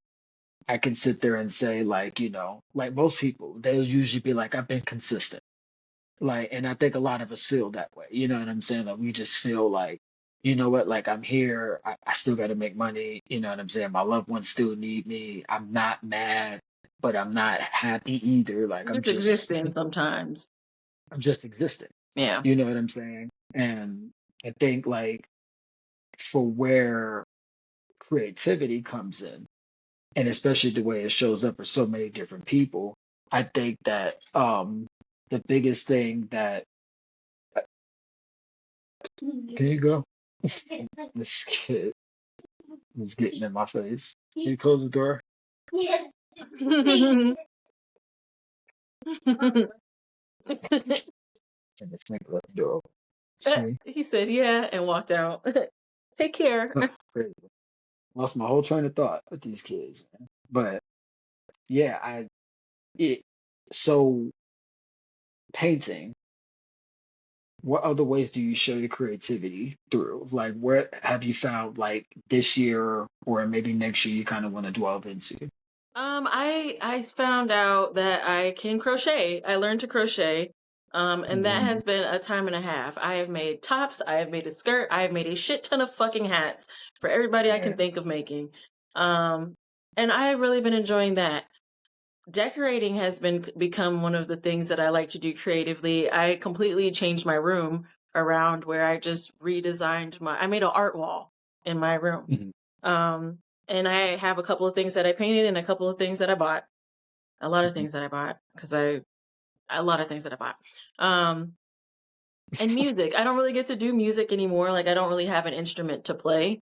I can sit there and say like like most people they'll usually be like I've been consistent. Like, and I think a lot of us feel that way. You know what I'm saying? Like, we just feel like, you know what? Like, I'm here. I still got to make money. You know what I'm saying? My loved ones still need me. I'm not mad, but I'm not happy either. Like, Just existing sometimes. I'm just existing. Yeah. You know what I'm saying? And I think like for where creativity comes in, and especially the way it shows up for so many different people, I think that the biggest thing that can you go? This kid is getting in my face. Can you close the door? And this nigga left the door open. See? He said, yeah, and walked out. Take care. Crazy. Lost my whole train of thought with these kids, man. But yeah, it so painting, what other ways do you show your creativity through? Like where have you found like this year or maybe next year you kind of want to delve into? I found out that I can crochet. I learned to crochet. And that Mhm. has been a time and a half. I have made tops, I have made a skirt, I have made a shit ton of fucking hats for everybody I can Yeah. think of making. Um, and I have really been enjoying that. Decorating has become one of the things that I like to do creatively. I completely changed my room around where I just redesigned I made an art wall in my room. Mhm. Um, And I have a couple of things that I painted and a couple of things that I bought. A lot of Mhm. things that I bought because a lot of things that I bought. Um, and music. I don't really get to do music anymore. Like I don't really have an instrument to play.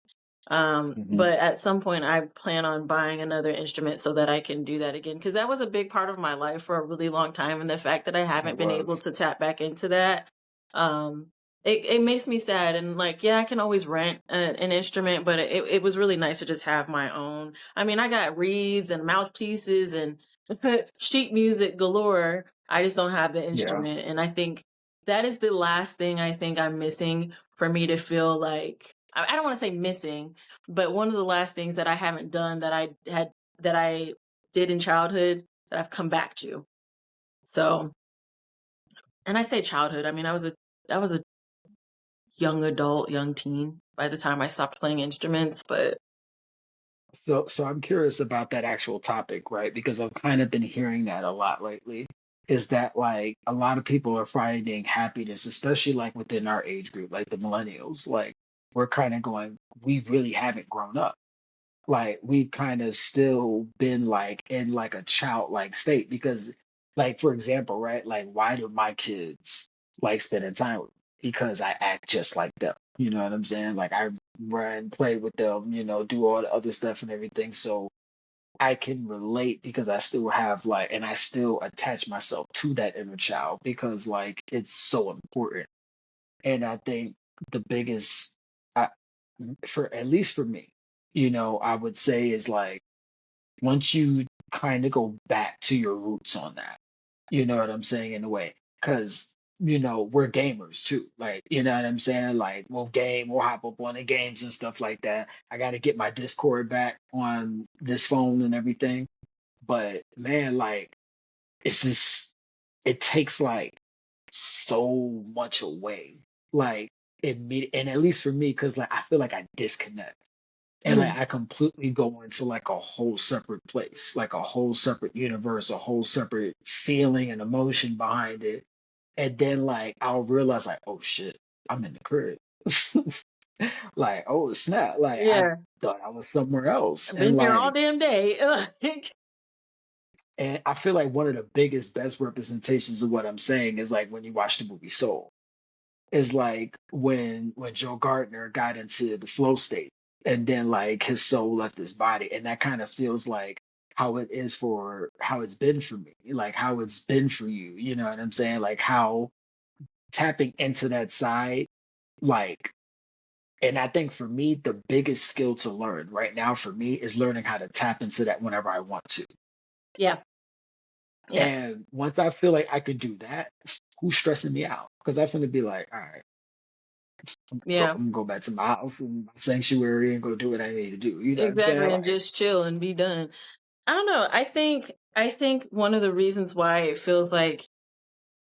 Mhm. But at some point I plan on buying another instrument so that I can do that again. Cause that was a big part of my life for a really long time. And the fact that I It haven't been able was. to tap back into that, um, it makes me sad. And like, yeah, I can always rent an instrument, but it was really nice to just have my own. I mean, I got reeds and mouthpieces and sheet music galore. I just don't have the Yeah. instrument. And I think that is the last thing I think I'm missing for me to feel like I don't want to say missing, but one of the last things that I haven't done that I did in childhood that I've come back to. So, and I say childhood, I mean I was a young adult, young teen by the time I stopped playing instruments, but So I'm curious about that actual topic, right? Because I've kind of been hearing that a lot lately. Is that like a lot of people are finding happiness, especially like within our age group, like the millennials. Like we're kind of going, we really haven't grown up. Like we've kind of still been like in like a childlike state because like for example, right? Like why do my kids like spending time with me? Because I act just like them. You know what I'm saying? Like I run, play with them, do all the other stuff and everything. So I can relate because I still have like and I still attach myself to that inner child because like it's so important. And I think the biggest, I, for at least for me, I would say is like once you kind of go back to your roots on that, you know what I'm saying, in a way, because we're gamers too, like you know what I'm saying, like we'll hop up on the games and stuff like that. I got to get my Discord back on this phone and everything, but man, like it's just it takes like so much away. Like and at least for me, because like I feel like I disconnect. And like mm, I completely go into like a whole separate place, like a whole separate universe, a whole separate feeling and emotion behind it. And then like I'll realize like, oh shit, I'm in the crib. Like, oh snap, like I yeah, thought I was somewhere else. I've been And here all like damn day. Like, and I feel like one of the biggest, best representations of what I'm saying is like when you watch the movie Soul. Is like when Joe Gardner got into the flow state and then like his soul left his body. And that kind of feels like how it is for how it's been for me, like how it's been for you. You know what I'm saying? Like how tapping into that side, like, and I think for me, the biggest skill to learn right now for me is learning how to tap into that whenever I want to. yeah, yeah, And once I feel like I could do that, who's stressing me out? Because I'm gonna be like, all right, yeah, I'm gonna go back to my house and my sanctuary and go do what I need to do. You know what I'm saying? exactly. And Like, just chill and be done. I don't know. I think one of the reasons why it feels like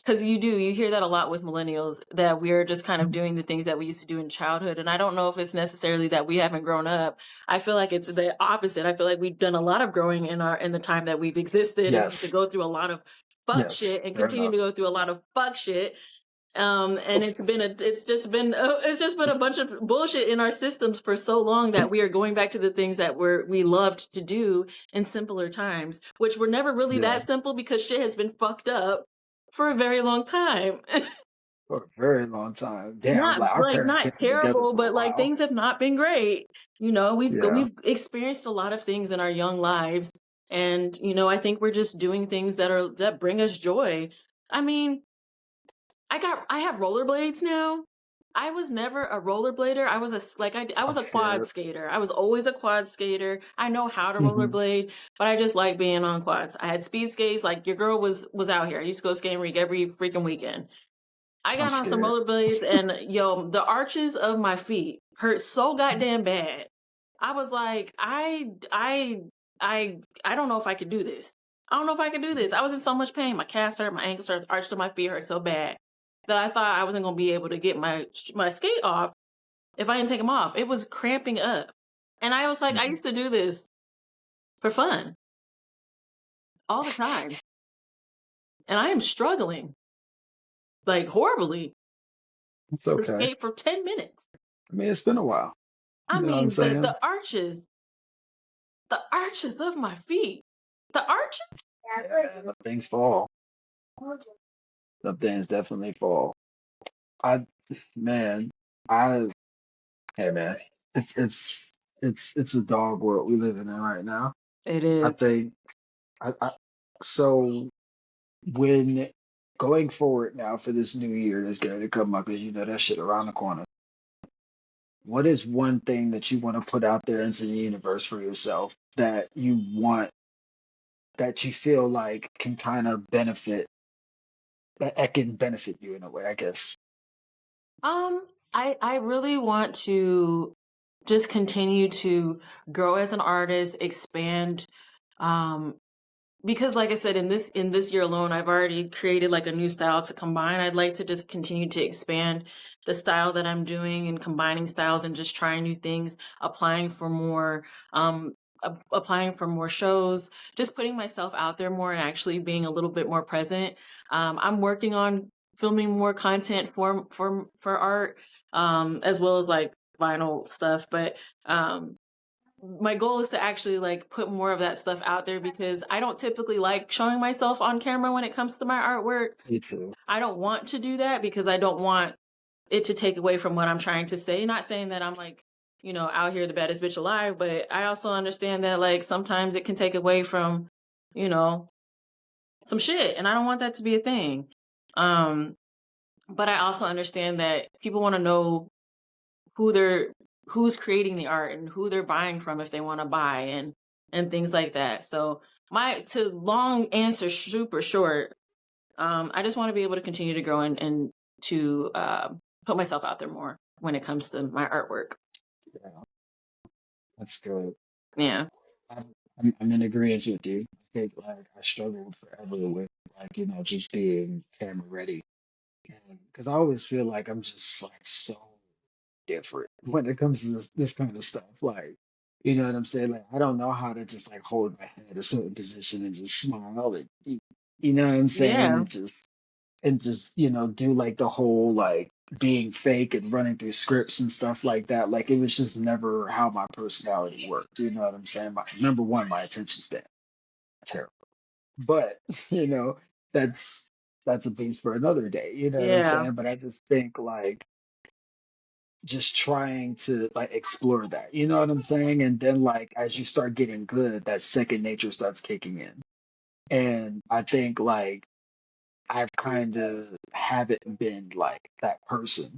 because you hear that a lot with millennials that we're just kind of doing the things that we used to do in childhood. And I don't know if it's necessarily that we haven't grown up. I feel like it's the opposite. I feel like we've done a lot of growing in the time that we've existed and to yes, go through a lot of fuck yes, shit and fair continue enough. to go through a lot of fuck shit. And it's just been a bunch of bullshit in our systems for so long that we are going back to the things that we loved to do in simpler times, which were never really Yeah, that simple because shit has been fucked up for a very long time. for a very long time. Damn, like our parents Not came together terrible, for a but like while. things have not been great. You know, Yeah, we've experienced a lot of things in our young lives, and I think we're just doing things that bring us joy. I mean, I have rollerblades now. I was never a rollerblader. I was I I'm was a quad scared. skater. I was always a quad skater. I know how to Hmm. rollerblade, but I just like being on quads. I had speed skates. Like your girl was out here. I used to go skating rink every freaking weekend. I I'm got on some scared. rollerblades and yo, the arches of my feet hurt so goddamn bad. I was like, I don't know if I could do this. I don't know if I could do this. I was in so much pain. My calves hurt, my ankles hurt, the arches of my feet hurt so bad that I thought I wasn't gonna be able to get my skate off if I didn't take them off. It was cramping up, and I was like, I Mhm. used to do this for fun all the time, and I am struggling like horribly It's to okay. skate for 10 minutes. I mean, it's been a while. I You know what I'm mean, saying? the arches. The arches of my feet. The arches? Yeah, the things fall. The things definitely fall. I, man, I, hey man, it's it's it's a dog world we living in right now. It I is. think I so when going forward now for this new year that's going to come up, because you know that shit around the corner. What is one thing that you want to put out there into the universe for yourself that you want, that you feel like can kind of benefit, that can benefit you in a way, I guess. Um, I really want to just continue to grow as an artist, expand, um, because like I said, in this year alone, I've already created like a new style to combine. I'd like to just continue to expand the style that I'm doing and combining styles and just trying new things, applying for more, applying for more shows, just putting myself out there more and actually being a little bit more present. I'm working on filming more content for art, as well as like vinyl stuff, but my goal is to actually like put more of that stuff out there because I don't typically like showing myself on camera when it comes to my artwork. Me too. I don't want to do that because I don't want it to take away from what I'm trying to say. Not saying that I'm like, out here the baddest bitch alive, but I also understand that like sometimes it can take away from, you know, some shit. And I don't want that to be a thing. Um, but I also understand that people want to know who they're who's creating the art and who they're buying from if they want to buy and things like that. So my to long answer super short, I just want to be able to continue to grow and to put myself out there more when it comes to my artwork. Yeah, that's good. Yeah. I'm, I'm in agreement with you. I think like I struggled forever with like, you know, just being camera ready. And because I always feel like I'm just like so different when it comes to this kind of stuff. Like, you know what I'm saying? Like, I don't know how to just like hold my head a certain position and just smile and you know what I'm saying? Yeah. And just, you know, do like the whole like being fake and running through scripts and stuff like that. Like it was just never how my personality worked. You know what I'm saying? My number one, my attention span, terrible. But, you know, that's that's a piece for another day. You know what I'm Yeah. saying? But I just think like just trying to like explore that. You know what I'm saying? And then like as you start getting good, that second nature starts kicking in. And I think like I've kind of haven't been like that person,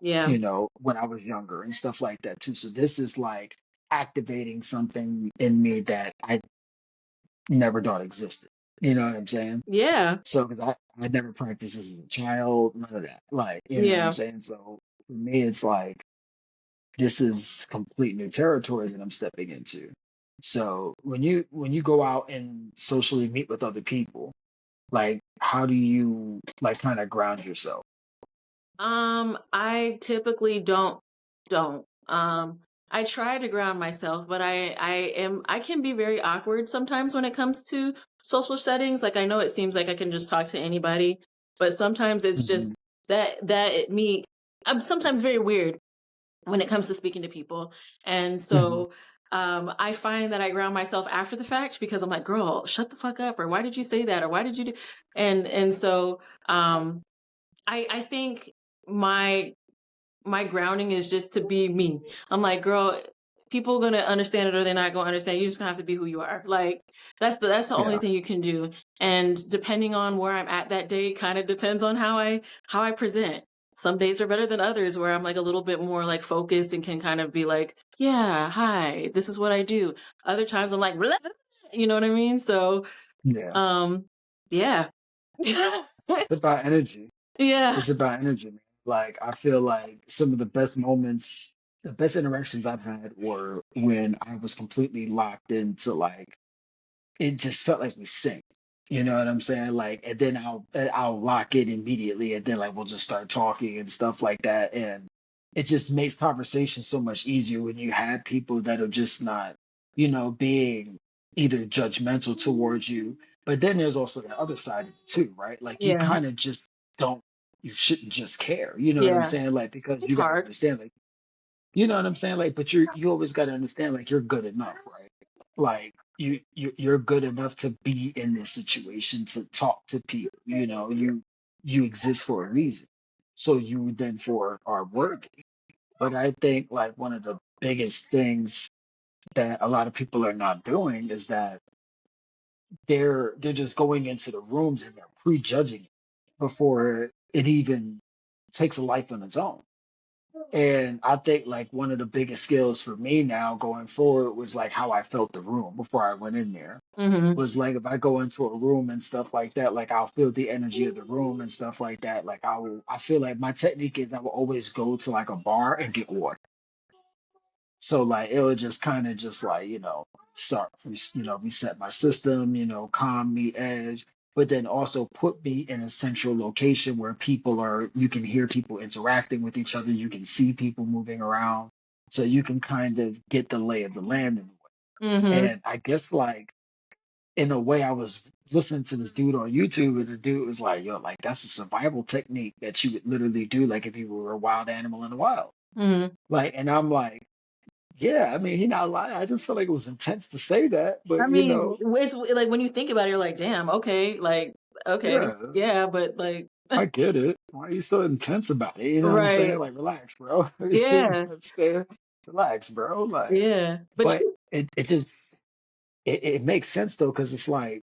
Yeah. you know, when I was younger and stuff like that too. So this is like activating something in me that I never thought existed. You know what I'm saying? Yeah. So 'cause I never practiced this as a child, none of that. Like, you know what I'm Yeah. saying? So for me, it's like this is complete new territory that I'm stepping into. So when you go out and socially meet with other people, like how do you like kind of ground yourself? I typically don't. I try to ground myself, but I can be very awkward sometimes when it comes to social settings. Like I know it seems like I can just talk to anybody, but sometimes it's just Hmm. me. I'm sometimes very weird when it comes to speaking to people. And Hmm. so I find that I ground myself after the fact because I'm like, girl, shut the fuck up, or why did you say that, or why did you do and so um I think my my grounding is just to be me. I'm like, girl, people gonna understand it or they're not gonna understand. You just gonna have to be who you are. Like that's the only Yeah, thing you can do. And depending on where I'm at that day, kind of depends on how I present. Some days are better than others where I'm like a little bit more like focused and can kind of be like, yeah, hi, this is what I do. Other times I'm like, you know what I mean? So, yeah. um, yeah. It's about energy. Yeah. It's about energy, man. Like I feel like some of the best moments, the best interactions I've had were when I was completely locked into like it just felt like we synced. You know what I'm saying? Like, and then I'll lock in immediately, and then like we'll just start talking and stuff like that, and it just makes conversation so much easier when you have people that are just not, you know, being either judgmental towards you, but then there's also the other side of it too, right? Like you Yeah. kind of just don't, you shouldn't just care. You know what I'm Yeah. saying? Like because It's you got to hard. understand, like you know what I'm saying? Like, but you always got to understand, like you're good enough, right? like you're good enough to be in this situation to talk to people. You know, you exist for a reason. So you then for are worthy. But I think like one of the biggest things that a lot of people are not doing is that they're just going into the rooms and they're prejudging it before it even takes a life on its own. And I think like one of the biggest skills for me now going forward was like how I felt the room before I went in there. Mm-hmm. Was like if I go into a room and stuff like that, like I'll feel the energy of the room and stuff like that. Like I feel like my technique is I will always go to like a bar and get water. So like it would just kind of just like, reset my system, calm me, edge, but then also put me in a central location where you can hear people interacting with each other, you can see people moving around, so you can kind of get the lay of the land in a way. Mm-hmm. And I guess like in a way I was listening to this dude on YouTube and the dude was like, yo, like that's a survival technique that you would literally do like if you were a wild animal in the wild. Mm-hmm. Like, and I'm like, yeah, I mean, he not lying. I just felt like it was intense to say that, I but mean, it's like when you think about it, you're like, damn, okay, like, okay, yeah, yeah, but like, I get it. Why are you so intense about it? You know what I'm saying? right, Like, relax, bro. You know yeah, what I'm saying? Relax, bro. Like, yeah, but but it just it makes sense though, because it's like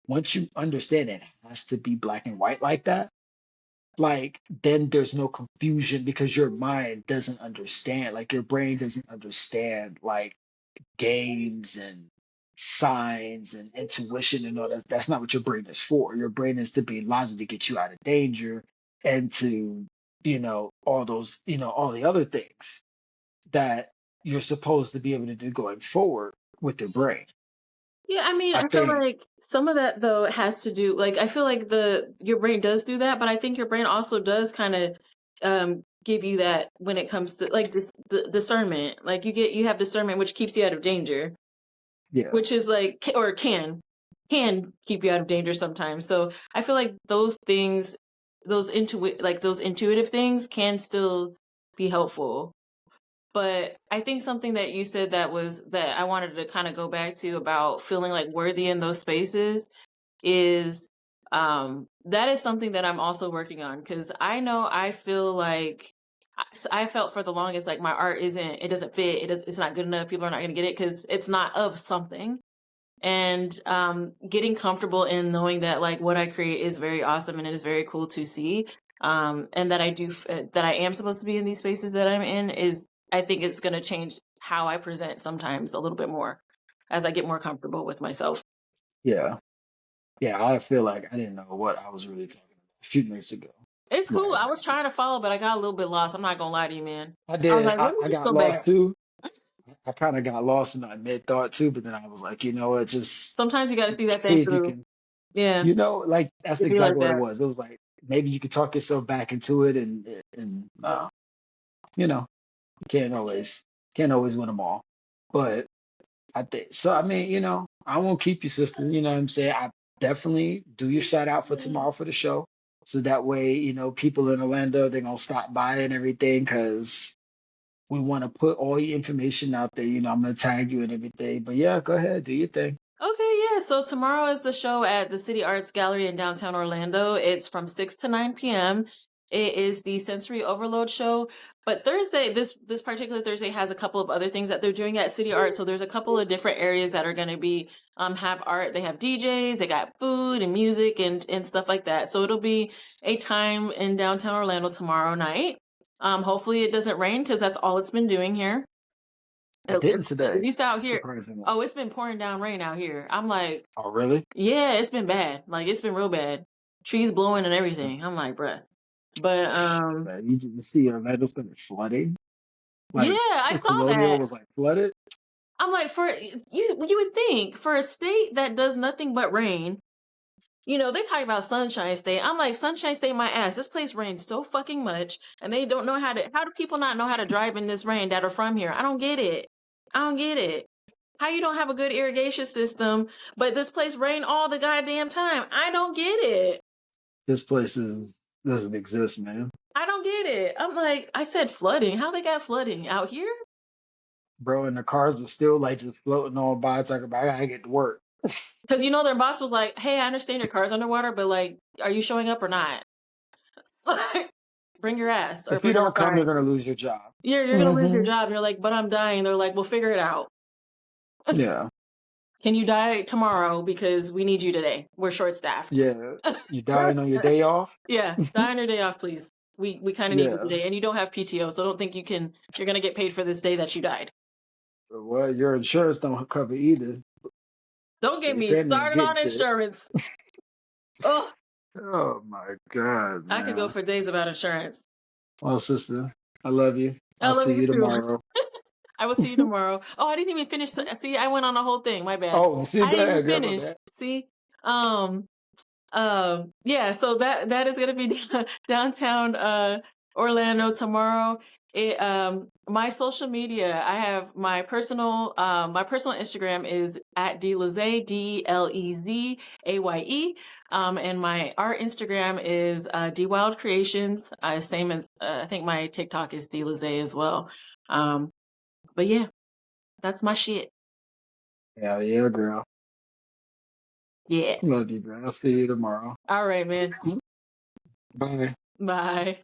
once you understand it has to be black and white like that, like then there's no confusion because your mind doesn't understand, like your brain doesn't understand like games and signs and intuition and all that. That's not what your brain is for. Your brain is to be logic to get you out of danger and to, all those, all the other things that you're supposed to be able to do going forward with your brain. yeah, I mean, I I feel think, like some of that though has to do like I feel like your brain does do that, but I think your brain also does kind of give you that when it comes to like the discernment. Like you have discernment which keeps you out of danger, yeah, which is like or can keep you out of danger sometimes. So I feel like those things, those intuitive things can still be helpful. But I think something that you said that I wanted to kind of go back to about feeling like worthy in those spaces is that is something that I'm also working on because I know I feel like I felt for the longest like my art it doesn't fit, it's not good enough, people are not going to get it because it's not of something. And getting comfortable in knowing that like what I create is very awesome and it is very cool to see, and that that I am supposed to be in these spaces that I'm in is I think it's going to change how I present sometimes a little bit more as I get more comfortable with myself. yeah, yeah. I feel like I didn't know what I was really talking about a few minutes ago. It's cool. Like I was trying to follow, but I got a little bit lost. I'm not gonna lie to you, man. I I was did, like, let me I just got go back. lost too. I kind of got lost in that mid thought too, but then I was like, you know what, just Sometimes you got to see that see thing if you through. can. Yeah, Like that's it'd be like exactly what it that. was. It was like maybe you could talk yourself back into it, and you know, you can't always win them all. But I think so. I mean, I won't keep you, sister. You know what I'm saying? I definitely do your shout out for tomorrow for the show, so that way, people in Orlando they're gonna stop by and everything because we want to put all your information out there. I'm gonna tag you and everything. But yeah, go ahead, do your thing. Okay, yeah. So tomorrow is the show at the City Arts Gallery in downtown Orlando. It's from 6 to 9 p.m. It is the Sensory Overload show. But Thursday, this particular Thursday has a couple of other things that they're doing at City Art. So there's a couple of different areas that are going to be have art. They have DJs, they got food and music and stuff like that. So it'll be a time in downtown Orlando tomorrow night. Hopefully it doesn't rain because that's all it's been doing here. It didn't At today, least out here. surprisingly. Oh, it's been pouring down rain out here. I'm like, Oh, really? yeah, it's been bad. Like it's been real bad. Trees blowing and everything. I'm like, bruh. But Man, you see Orlando's been flooding. yeah, Like I the saw Colonial that. was like flooded. I'm like, for you would think for a state that does nothing but rain, they talk about Sunshine State. I'm like, Sunshine State, my ass. This place rains so fucking much, and they don't know how do people not know how to drive in this rain that are from here? I don't get it. I don't get it. How you don't have a good irrigation system, but this place rain all the goddamn time? I don't get it. This place doesn't exist, man. I don't get it. I'm like, I said flooding. How they got flooding out here? bro, and the cars were still like just floating on by. Talking about I gotta get to work. Because their boss was like, "Hey, I understand your car's underwater, but like, are you showing up or not? Bring your ass or If you bring your don't come, car." you're gonna lose your job. You're gonna lose your job. And you're like, "But I'm dying." They're like, "Well, figure it out. Yeah, Can you die tomorrow because we need you today? We're short staffed." yeah. You dying on your day off? Yeah, die on your day off, please. We kind of need you Yeah. today, and you don't have PTO, so don't think you're gonna get paid for this day that you died. Well, your insurance don't cover either. Don't So get your me family ain't started getting on shit. insurance. Oh, Oh my God, I could go man. for days about insurance. Well, sister, I love you. I I'll love see you you too. tomorrow. I will see you tomorrow. Oh, I didn't even finish. See, I went on a whole thing. My bad. Oh, see, I go didn't even ahead, girl. My finish. bad. See, um, yeah. So that is gonna be downtown Orlando tomorrow. My social media. I have my personal Instagram is at DLezaye, DLEZAYE. And my art Instagram is DwildeCreations. Same as I think my TikTok is DLezaye as well. But yeah, that's my shit. Yeah, yeah, girl. Yeah. Love you, girl. I'll see you tomorrow. All right, man. Bye. Bye.